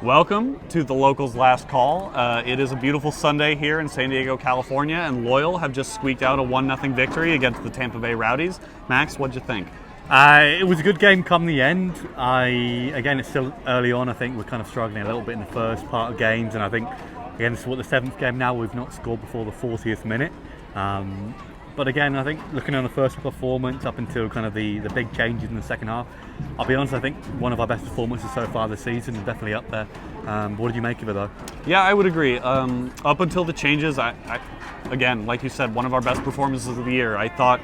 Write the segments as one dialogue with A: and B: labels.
A: Welcome to the Locals Last Call. It is a beautiful Sunday here in San Diego, California, and Loyal have just squeaked out a 1-0 victory against the Tampa Bay Rowdies. Max, what'd you think?
B: It was a good game come the end. Again, it's still early on. I think we're kind of struggling a little bit in the first part of games, and I think, again, this is what the 7th game now. We've not scored before the 40th minute. But again, I think looking on the first performance up until kind of the big changes in the second half, I'll be honest, I think one of our best performances so far this season is definitely up there. What did you make of it though?
A: Yeah, I would agree. Up until the changes, again, like you said, one of our best performances of the year. I thought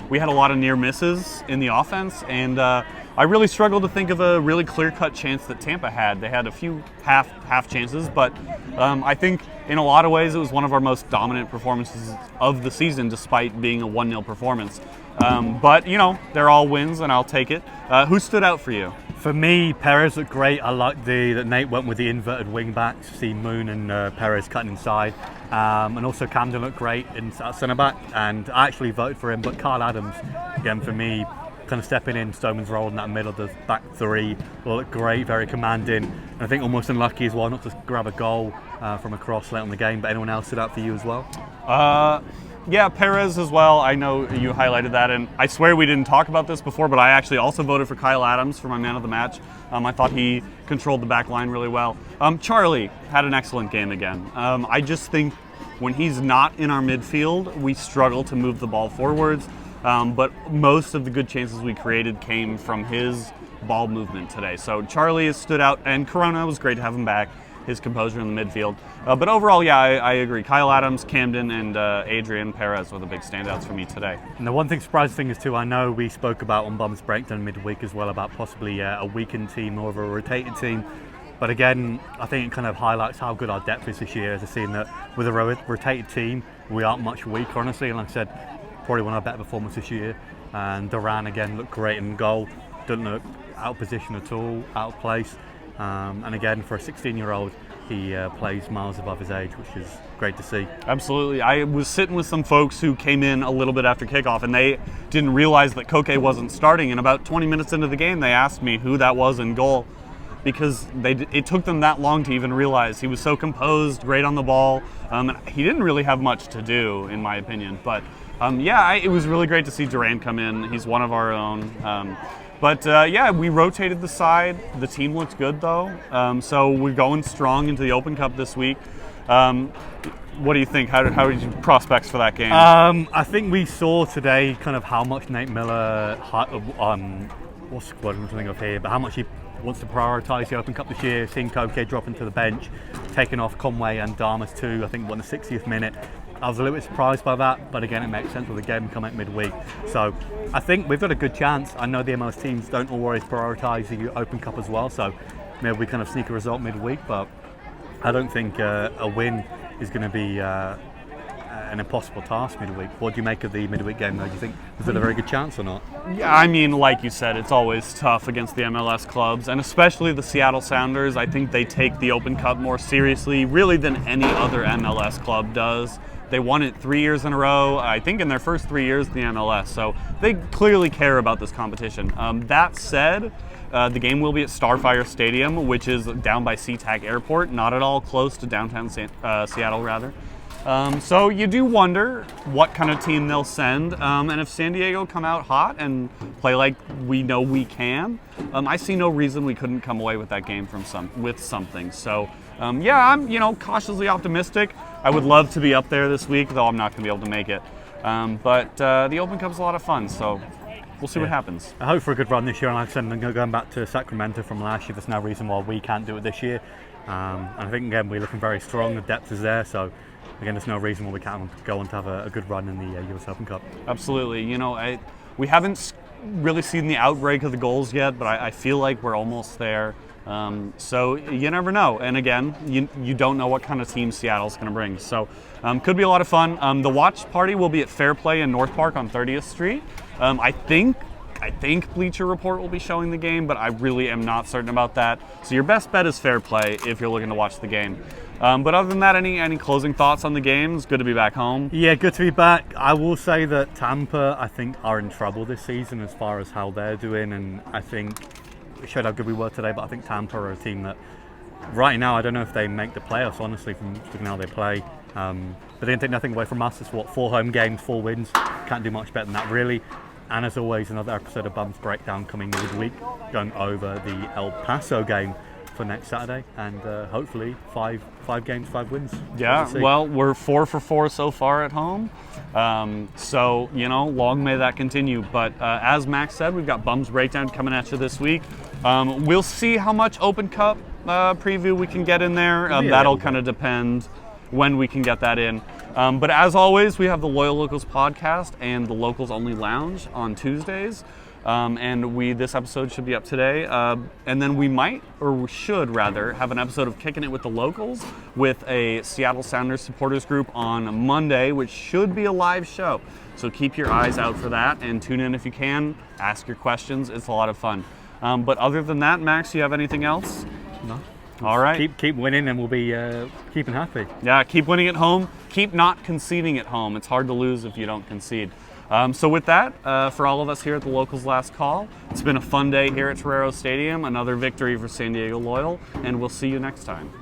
A: we had a lot of near misses in the offense, and I really struggled to think of a really clear-cut chance that Tampa had. They had a few half chances, but I think in a lot of ways it was one of our most dominant performances of the season, despite being a 1-0 performance. But, you know, they're all wins, and I'll take it. Who stood out for you?
B: For me, Perez looked great. I liked that Nate went with the inverted wing backs. See Moon and Perez cutting inside. And also Camden looked great in centre back, and I actually voted for him. But Kyle Adams, again, for me, kind of stepping in Stoneman's role in that middle of the back three, looked great, very commanding. And I think almost unlucky as well not to grab a goal from across late on the game. But anyone else stood out for you as well?
A: Yeah, Perez as well. I know you highlighted that, and I swear we didn't talk about this before, but I actually also voted for Kyle Adams for my man of the match. I thought he controlled the back line really well. Charlie had an excellent game again. I just think when he's not in our midfield, we struggle to move the ball forwards, but most of the good chances we created came from his ball movement today. So Charlie has stood out, and Corona was great to have him back. His composure in the midfield. But overall, yeah, I agree. Kyle Adams, Camden, and Adrian Perez were the big standouts for me today.
B: And the one thing surprising is too, I know we spoke about on Bum's Breakdown midweek as well about possibly a weakened team or a rotated team. But again, I think it kind of highlights how good our depth is this year, as I've seen that with a rotated team, we aren't much weaker, honestly. And like I said, probably one of our better performances this year. And Duran, again, looked great in goal. Didn't look out of position at all, out of place. And again, for a 16-year-old, he plays miles above his age, which is great to see.
A: Absolutely. I was sitting with some folks who came in a little bit after kickoff, and they didn't realize that Koke wasn't starting. And about 20 minutes into the game, they asked me who that was in goal, because it took them that long to even realize. He was so composed, great on the ball. He didn't really have much to do, in my opinion. But it was really great to see Duran come in. He's one of our own. But we rotated the side. The team looked good, though. So we're going strong into the Open Cup this week. What do you think? How did you prospects for that game?
B: I think we saw today kind of how much Nate Miller, what's the word I'm thinking of here, but how much he wants to prioritise the Open Cup this year. Seeing Koke drop into the bench, taking off Conway and Damas too, I think, in the 60th minute. I was a little bit surprised by that, but again, it makes sense with the game coming midweek. So I think we've got a good chance. I know the MLS teams don't always prioritise the Open Cup as well, so maybe we kind of sneak a result midweek, but I don't think a win is going to be an impossible task midweek. What do you make of the midweek game though? Do you think is it a very good chance or not?
A: Yeah, I mean, like you said, it's always tough against the MLS clubs, and especially the Seattle Sounders. I think they take the Open Cup more seriously, really, than any other MLS club does. They won it 3 years in a row, I think in their first 3 years in the MLS, so they clearly care about this competition. That said, the game will be at Starfire Stadium, which is down by SeaTac Airport, not at all close to downtown Seattle, rather. So you do wonder what kind of team they'll send, and if San Diego come out hot and play like we know we can, I see no reason we couldn't come away with that game with something. So I'm cautiously optimistic. I would love to be up there this week, though I'm not going to be able to make it. But the Open Cup's a lot of fun, so we'll see what happens.
B: I hope for a good run this year, and like I said, going back to Sacramento from last year, there's no reason why we can't do it this year. And I think, again, we're looking very strong, the depth is there, so again, there's no reason why we can't go on to have a good run in the US Open Cup.
A: Absolutely. We haven't really seen the outbreak of the goals yet, but I feel like we're almost there. So you never know. And again, you don't know what kind of team Seattle's going to bring. So could be a lot of fun. The watch party will be at Fair Play in North Park on 30th Street. I think Bleacher Report will be showing the game, but I really am not certain about that. So your best bet is Fair Play if you're looking to watch the game. But other than that, any closing thoughts on the game? It's good to be back home.
B: Yeah, good to be back. I will say that Tampa, I think, are in trouble this season as far as how they're doing, and I think it showed how good we were today, but I think Tampa are a team that right now, I don't know if they make the playoffs, honestly, from looking how they play. But they can take nothing away from us. It's 4 home games, 4 wins. Can't do much better than that, really. And as always, another episode of Bums Breakdown coming midweek, going over the El Paso game for next Saturday, and hopefully 5 games, 5 wins.
A: Yeah, well, we're 4 for 4 so far at home. So, long may that continue. But as Max said, we've got Bums Breakdown coming at you this week. We'll see how much Open Cup preview we can get in there. That'll kind of depend when we can get that in. But as always, we have the Loyal Locals podcast and the Locals Only Lounge on Tuesdays. And this episode should be up today. And then we should rather, have an episode of Kicking It with the Locals with a Seattle Sounders supporters group on Monday, which should be a live show. So keep your eyes out for that and tune in if you can. Ask your questions. It's a lot of fun. But other than that, Max, you have anything else?
B: No.
A: All right.
B: Keep winning and we'll be keeping happy.
A: Yeah, keep winning at home. Keep not conceding at home. It's hard to lose if you don't concede. So with that, for all of us here at the Locals Last Call, it's been a fun day here at Torero Stadium, another victory for San Diego Loyal, and we'll see you next time.